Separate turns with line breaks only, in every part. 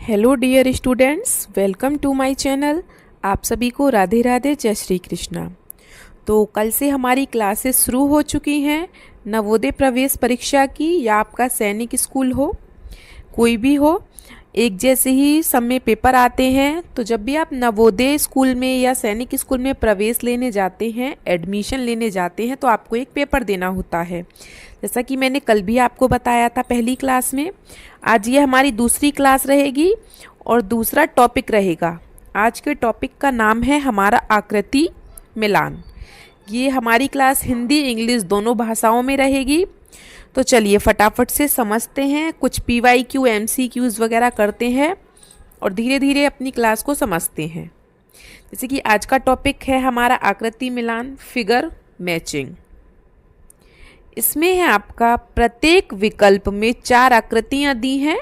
Hello dear students, welcome to my channel. आप सभी को राधे राधे, जय श्री कृष्णा। तो कल से हमारी क्लासेस शुरू हो चुकी हैं नवोदय प्रवेश परीक्षा की, या आपका सैनिक स्कूल हो, कोई भी हो, एक जैसे ही सब में पेपर आते हैं। तो जब भी आप नवोदय स्कूल में या सैनिक स्कूल में प्रवेश लेने जाते हैं, एडमिशन लेने जाते हैं, तो आपको एक पेपर देना होता है। जैसा कि मैंने कल भी आपको बताया था पहली क्लास में। आज ये हमारी दूसरी क्लास रहेगी और दूसरा टॉपिक रहेगा। आज के टॉपिक का नाम है हमारा आकृति मिलान। ये हमारी क्लास हिंदी इंग्लिश दोनों भाषाओं में रहेगी। तो चलिए फटाफट से समझते हैं, कुछ PYQ MCQs वगैरह करते हैं और धीरे धीरे अपनी क्लास को समझते हैं। जैसे कि आज का टॉपिक है हमारा आकृति मिलान, फिगर मैचिंग। इसमें है आपका प्रत्येक विकल्प में 4 आकृतियां दी हैं,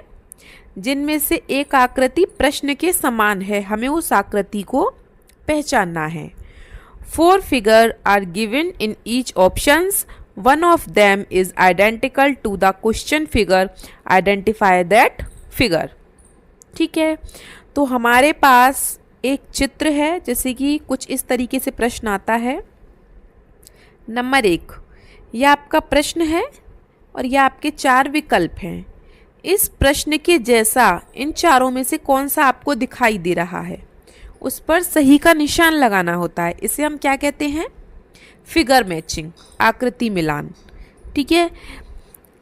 जिनमें से एक आकृति प्रश्न के समान है। हमें उस आकृति को पहचानना है। 4 figures are given in each options. One of them is identical to the question figure. Identify that figure. ठीक है, तो हमारे पास एक चित्र है, जैसे कि कुछ इस तरीके से प्रश्न आता है। नंबर 1, यह आपका प्रश्न है और यह आपके 4 विकल्प हैं। इस प्रश्न के जैसा इन चारों में से कौन सा आपको दिखाई दे रहा है, उस पर सही का निशान लगाना होता है। इसे हम क्या कहते हैं? फिगर मैचिंग, आकृति मिलान। ठीक है,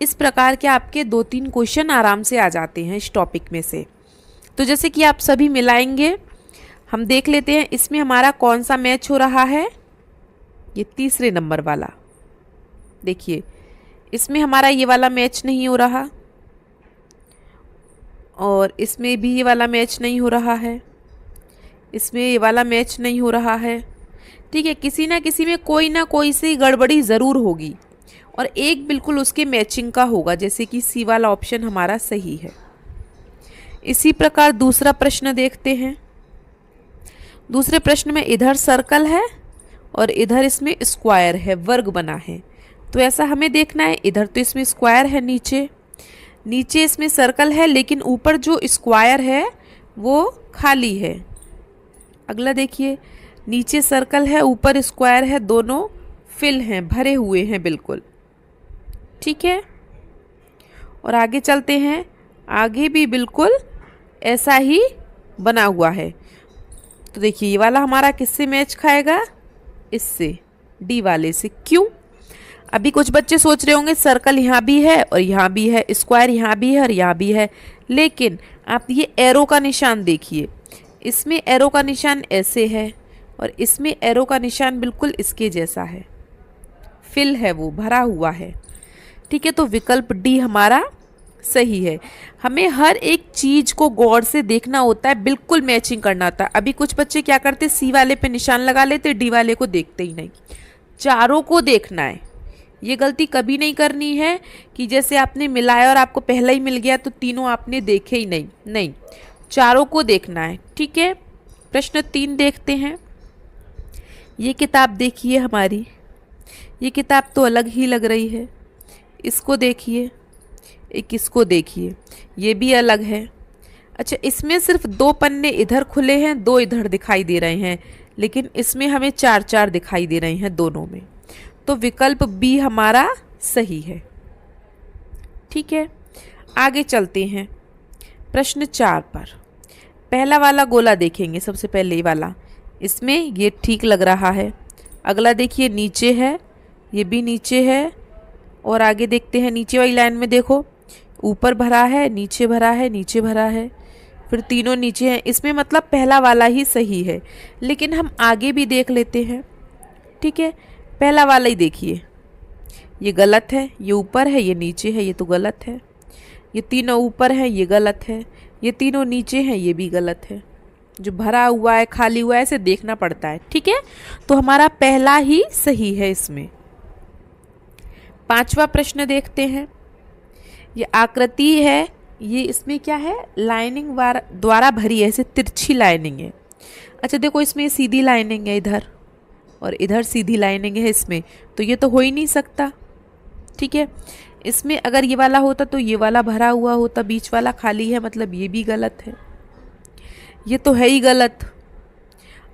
इस प्रकार के आपके 2-3 क्वेश्चन आराम से आ जाते हैं इस टॉपिक में से। तो जैसे कि आप सभी मिलाएंगे, हम देख लेते हैं इसमें हमारा कौन सा मैच हो रहा है। ये तीसरे नंबर वाला देखिए, इसमें हमारा ये वाला मैच नहीं हो रहा और इसमें भी ये वाला मैच नहीं हो रहा है, इसमें ये वाला मैच नहीं हो रहा है। ठीक है, किसी ना किसी में कोई ना कोई सी गड़बड़ी ज़रूर होगी और एक बिल्कुल उसके मैचिंग का होगा, जैसे कि सी वाला ऑप्शन हमारा सही है। इसी प्रकार दूसरा प्रश्न देखते हैं। दूसरे प्रश्न में इधर सर्कल है और इधर इसमें स्क्वायर है, वर्ग बना है। तो ऐसा हमें देखना है, इधर तो इसमें स्क्वायर है, नीचे इसमें सर्कल है, लेकिन ऊपर जो स्क्वायर है वो खाली है। अगला देखिए, नीचे सर्कल है, ऊपर स्क्वायर है, दोनों फिल हैं, भरे हुए हैं बिल्कुल। ठीक है, और आगे चलते हैं। आगे भी बिल्कुल ऐसा ही बना हुआ है। तो देखिए, ये वाला हमारा किससे मैच खाएगा? इससे, डी वाले से। क्यों? अभी कुछ बच्चे सोच रहे होंगे सर्कल यहाँ भी है और यहाँ भी है, स्क्वायर यहाँ भी है और यहाँ भी है, लेकिन आप ये एरो का निशान देखिए। इसमें एरो का निशान ऐसे है और इसमें एरो का निशान बिल्कुल इसके जैसा है, फिल है, वो भरा हुआ है। ठीक है, तो विकल्प डी हमारा सही है। हमें हर एक चीज को गौर से देखना होता है, बिल्कुल मैचिंग करना होता है। अभी कुछ बच्चे क्या करते, सी वाले पे निशान लगा लेते, डी वाले को देखते ही नहीं। चारों को देखना है। ये गलती कभी नहीं करनी है कि जैसे आपने मिलाया और आपको पहला ही मिल गया तो तीनों आपने देखे ही नहीं, चारों को देखना है। ठीक है, प्रश्न 3 देखते हैं। ये किताब देखिए हमारी, ये किताब तो अलग ही लग रही है। इसको देखिए, एक इसको देखिए, ये भी अलग है। अच्छा, इसमें सिर्फ 2 पन्ने इधर खुले हैं, 2 इधर दिखाई दे रहे हैं, लेकिन इसमें हमें 4-4 दिखाई दे रहे हैं दोनों में। तो विकल्प बी हमारा सही है। ठीक है, आगे चलते हैं प्रश्न 4 पर। पहला वाला गोला देखेंगे, सबसे पहले ये वाला, इसमें ये ठीक लग रहा है। अगला देखिए, नीचे है, ये भी नीचे है। और आगे देखते हैं, नीचे वाली लाइन में देखो, ऊपर भरा है, नीचे भरा है, नीचे भरा है, फिर तीनों नीचे हैं। इसमें मतलब पहला वाला ही सही है, लेकिन हम आगे भी देख लेते हैं। ठीक है, पहला वाला ही देखिए, ये गलत है, ये ऊपर है, ये नीचे है, ये तो गलत है। ये तीनों ऊपर है, ये गलत है। ये तीनों नीचे हैं, ये भी गलत है। जो भरा हुआ है, खाली हुआ है, इसे देखना पड़ता है। ठीक है, तो हमारा पहला ही सही है इसमें। 5वां प्रश्न देखते हैं। ये आकृति है, ये इसमें क्या है, लाइनिंग द्वारा भरी है, ऐसे तिरछी लाइनिंग है। अच्छा देखो, इसमें सीधी लाइनिंग है इधर और इधर सीधी लाइनिंग है इसमें, तो ये तो हो ही नहीं सकता। ठीक है, इसमें अगर ये वाला होता तो ये वाला भरा हुआ होता, बीच वाला खाली है, मतलब ये भी गलत है। ये तो है ही गलत।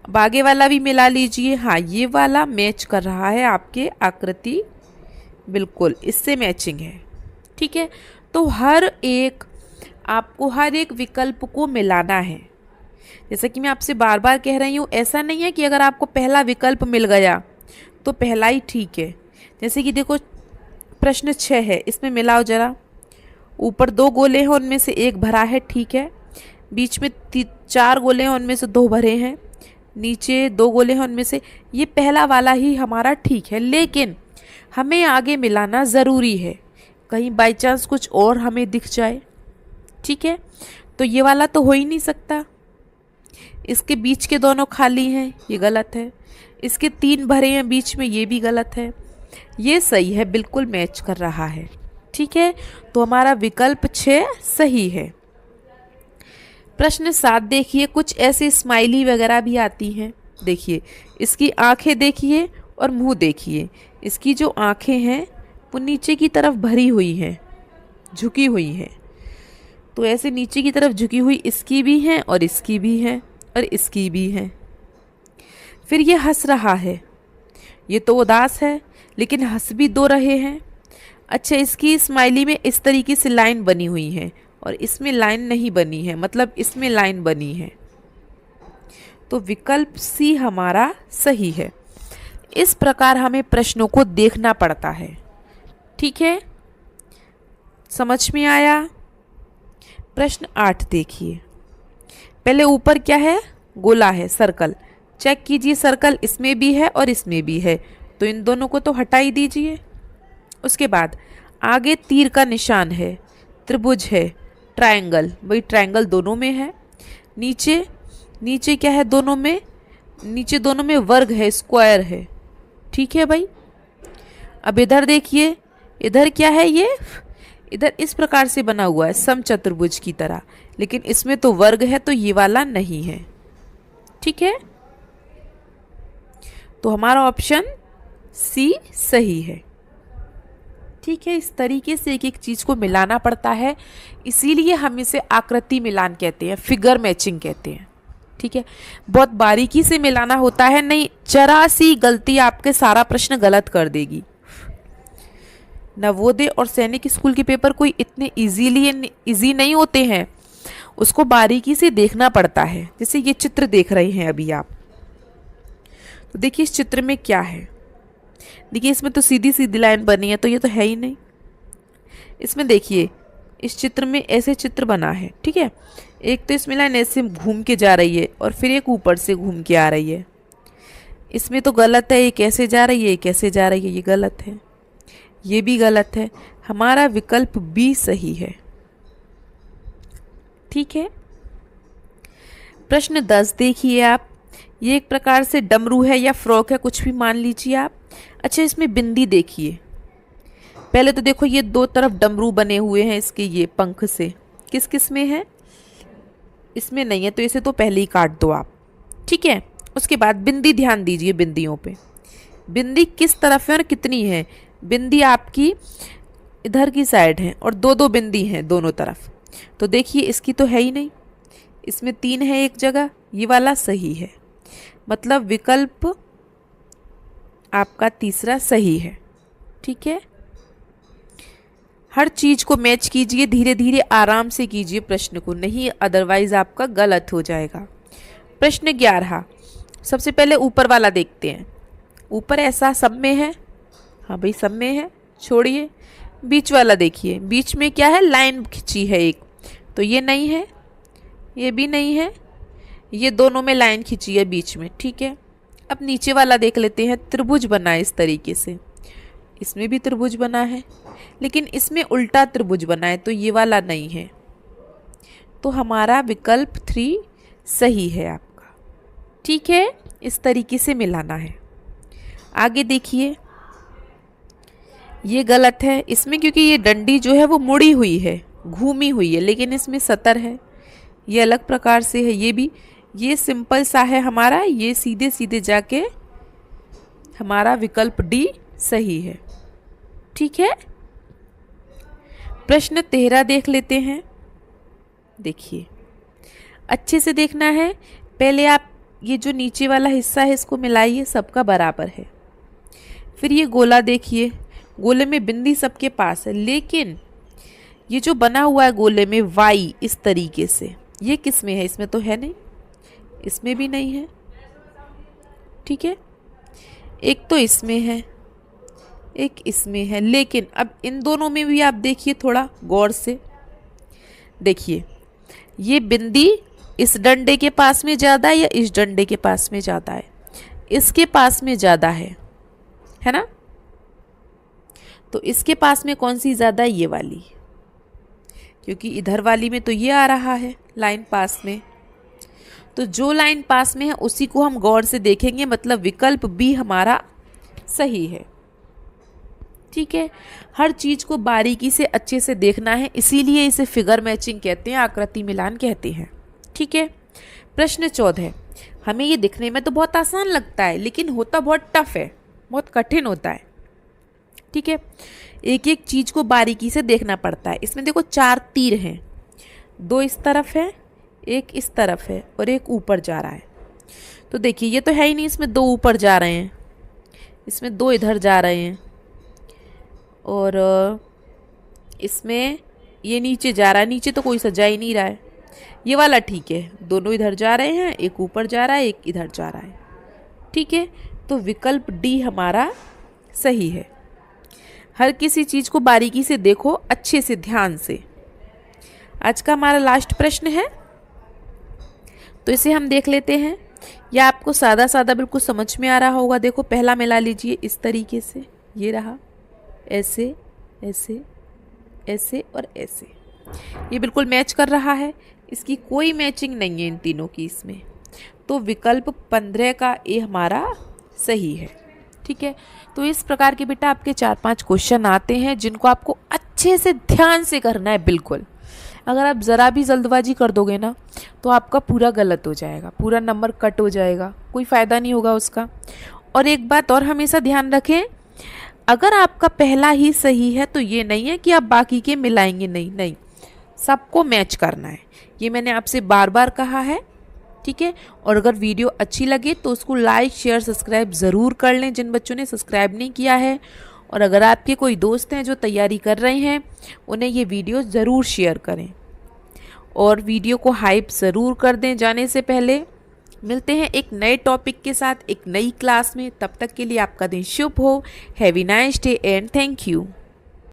अब आगे वाला भी मिला लीजिए। हाँ, ये वाला मैच कर रहा है आपके आकृति, बिल्कुल इससे मैचिंग है। ठीक है, तो आपको हर एक विकल्प को मिलाना है। जैसे कि मैं आपसे बार बार कह रही हूँ, ऐसा नहीं है कि अगर आपको पहला विकल्प मिल गया तो पहला ही ठीक है। जैसे कि देखो प्रश्न 6 है, इसमें मिलाओ जरा। ऊपर 2 गोले हैं, उनमें से 1 भरा है, ठीक है। बीच में 4 गोले हैं, उनमें से 2 भरे हैं। नीचे 2 गोले हैं, उनमें से ये पहला वाला ही हमारा ठीक है, लेकिन हमें आगे मिलाना ज़रूरी है, कहीं बाई चांस कुछ और हमें दिख जाए। ठीक है, तो ये वाला तो हो ही नहीं सकता। इसके बीच के दोनों खाली हैं, ये गलत है। इसके 3 भरे हैं बीच में, ये भी गलत है। ये सही है, बिल्कुल मैच कर रहा है। ठीक है, तो हमारा विकल्प 6 सही है। प्रश्न 7 देखिए, कुछ ऐसे स्माइली वगैरह भी आती हैं। देखिए, इसकी आंखें देखिए और मुंह देखिए। इसकी जो आंखें हैं वो नीचे की तरफ भरी हुई हैं, झुकी हुई हैं। तो ऐसे नीचे की तरफ झुकी हुई इसकी भी हैं और इसकी भी हैं और इसकी भी हैं। फिर ये हंस रहा है, ये तो उदास है लेकिन हंस भी 2 रहे हैं। अच्छा, इसकी स्माइली में इस तरीके से लाइन बनी हुई है और इसमें लाइन नहीं बनी है, मतलब इसमें लाइन बनी है। तो विकल्प सी हमारा सही है। इस प्रकार हमें प्रश्नों को देखना पड़ता है। ठीक है, समझ में आया? प्रश्न 8 देखिए। पहले ऊपर क्या है? गोला है, सर्कल। चेक कीजिए, सर्कल इसमें भी है और इसमें भी है, तो इन दोनों को तो हटा ही दीजिए। उसके बाद आगे तीर का निशान है, त्रिभुज है, ट्रायंगल, वही ट्रायंगल दोनों में है। नीचे क्या है? दोनों में, नीचे दोनों में वर्ग है, स्क्वायर है। ठीक है भाई। अब इधर देखिए, इधर क्या है? ये इधर इस प्रकार से बना हुआ है, समचतुर्भुज की तरह, लेकिन इसमें तो वर्ग है, तो ये वाला नहीं है। ठीक है, तो हमारा ऑप्शन सी सही है। ठीक है, इस तरीके से एक एक चीज को मिलाना पड़ता है, इसीलिए हम इसे आकृति मिलान कहते हैं, फिगर मैचिंग कहते हैं। ठीक है, बहुत बारीकी से मिलाना होता है, नहीं जरा सी गलती आपके सारा प्रश्न गलत कर देगी। नवोदय और सैनिक स्कूल के पेपर कोई इतने इजी नहीं होते हैं, उसको बारीकी से देखना पड़ता है। जैसे ये चित्र देख रहे हैं अभी आप, तो देखिए इस चित्र में क्या है। देखिए इसमें तो सीधी सीधी लाइन बनी है, तो ये तो है ही नहीं। इसमें देखिए, इस चित्र में ऐसे चित्र बना है। ठीक है, एक तो इसमें लाइन ऐसे घूम के जा रही है और फिर एक ऊपर से घूम के आ रही है। इसमें तो गलत है, ये कैसे जा रही है, ये कैसे जा रही है, ये गलत है, ये भी गलत है। हमारा विकल्प बी सही है। ठीक है, प्रश्न 10 देखिए आप। ये एक प्रकार से डमरू है या फ्रॉक है, कुछ भी मान लीजिए आप। अच्छा, इसमें बिंदी देखिए। पहले तो देखो ये 2 तरफ डमरू बने हुए हैं इसके, ये पंख से किस किस में है? इसमें नहीं है, तो इसे तो पहले ही काट दो आप। ठीक है, उसके बाद बिंदी, ध्यान दीजिए बिंदियों पे। बिंदी किस तरफ है और कितनी है? बिंदी आपकी इधर की साइड है और 2-2 बिंदी हैं दोनों तरफ। तो देखिए इसकी तो है ही नहीं, इसमें 3 है एक जगह, ये वाला सही है। मतलब विकल्प आपका तीसरा सही है। ठीक है, हर चीज को मैच कीजिए, धीरे धीरे आराम से कीजिए प्रश्न को, नहीं अदरवाइज आपका गलत हो जाएगा। प्रश्न 11, सबसे पहले ऊपर वाला देखते हैं। ऊपर ऐसा सब में है? हाँ भाई सब में है, छोड़िए। बीच वाला देखिए, बीच में क्या है? लाइन खिंची है एक, तो ये नहीं है, ये भी नहीं है, ये दोनों में लाइन खिंची है बीच में। ठीक है, अब नीचे वाला देख लेते हैं। त्रिभुज बना है इस तरीके से, इसमें भी त्रिभुज बना है, लेकिन इसमें उल्टा त्रिभुज बना है, तो ये वाला नहीं है। तो हमारा विकल्प 3 सही है आपका। ठीक है, इस तरीके से मिलाना है। आगे देखिए, ये गलत है इसमें, क्योंकि ये डंडी जो है वो मुड़ी हुई है, घूमी हुई है, लेकिन इसमें सतर है, ये अलग प्रकार से है। ये भी, ये सिंपल सा है हमारा, ये सीधे सीधे जाके हमारा विकल्प डी सही है। ठीक है, प्रश्न 13 देख लेते हैं। देखिए, अच्छे से देखना है। पहले आप ये जो नीचे वाला हिस्सा है इसको मिलाइए, सबका बराबर है। फिर ये गोला देखिए, गोले में बिंदी सबके पास है, लेकिन ये जो बना हुआ है गोले में वाई इस तरीके से, ये किस में है? इसमें तो है नहीं, इसमें भी नहीं है। ठीक है, एक तो इसमें है, एक इसमें है, लेकिन अब इन दोनों में भी आप देखिए थोड़ा गौर से। देखिए ये बिंदी इस डंडे के पास में ज़्यादा है या इस डंडे के पास में ज़्यादा है? इसके पास में ज़्यादा है ना? तो इसके पास में कौन सी ज़्यादा है? ये वाली, क्योंकि इधर वाली में तो ये आ रहा है लाइन पास में। तो जो लाइन पास में है उसी को हम गौर से देखेंगे, मतलब विकल्प बी हमारा सही है। ठीक है, हर चीज़ को बारीकी से अच्छे से देखना है, इसीलिए इसे फिगर मैचिंग कहते हैं, आकृति मिलान कहते हैं। ठीक है, प्रश्न 14। हमें ये दिखने में तो बहुत आसान लगता है, लेकिन होता बहुत टफ है, बहुत कठिन होता है। ठीक है, एक एक चीज़ को बारीकी से देखना पड़ता है। इसमें देखो 4 तीर हैं, 2 इस तरफ है, एक इस तरफ है और एक ऊपर जा रहा है। तो देखिए ये तो है ही नहीं, इसमें 2 ऊपर जा रहे हैं, इसमें 2 इधर जा रहे हैं, और इसमें ये नीचे जा रहा है, नीचे तो कोई सजा ही नहीं रहा है। ये वाला ठीक है, दोनों इधर जा रहे हैं, एक ऊपर जा रहा है, एक इधर जा रहा है। ठीक है, तो विकल्प डी हमारा सही है। हर किसी चीज़ को बारीकी से देखो, अच्छे से, ध्यान से। आज का हमारा लास्ट प्रश्न है, तो इसे हम देख लेते हैं। या आपको सादा सादा बिल्कुल समझ में आ रहा होगा। देखो पहला मिला लीजिए इस तरीके से, ये रहा, ऐसे ऐसे ऐसे और ऐसे, ये बिल्कुल मैच कर रहा है, इसकी कोई मैचिंग नहीं है इन तीनों की इसमें। तो विकल्प 15 का ए हमारा सही है। ठीक है, तो इस प्रकार के बेटा आपके 4-5 क्वेश्चन आते हैं, जिनको आपको अच्छे से ध्यान से करना है। बिल्कुल, अगर आप ज़रा भी जल्दबाजी कर दोगे ना तो आपका पूरा गलत हो जाएगा, पूरा नंबर कट हो जाएगा, कोई फ़ायदा नहीं होगा उसका। और एक बात और हमेशा ध्यान रखें, अगर आपका पहला ही सही है तो ये नहीं है कि आप बाकी के मिलाएंगे, नहीं नहीं, सबको मैच करना है। ये मैंने आपसे बार बार कहा है। ठीक है, और अगर वीडियो अच्छी लगे तो उसको लाइक शेयर सब्सक्राइब ज़रूर कर लें, जिन बच्चों ने सब्सक्राइब नहीं किया है। और अगर आपके कोई दोस्त हैं जो तैयारी कर रहे हैं, उन्हें ये वीडियो ज़रूर शेयर करें और वीडियो को हाइप ज़रूर कर दें जाने से पहले। मिलते हैं एक नए टॉपिक के साथ एक नई क्लास में, तब तक के लिए आपका दिन शुभ हो। Have a nice day and thank you.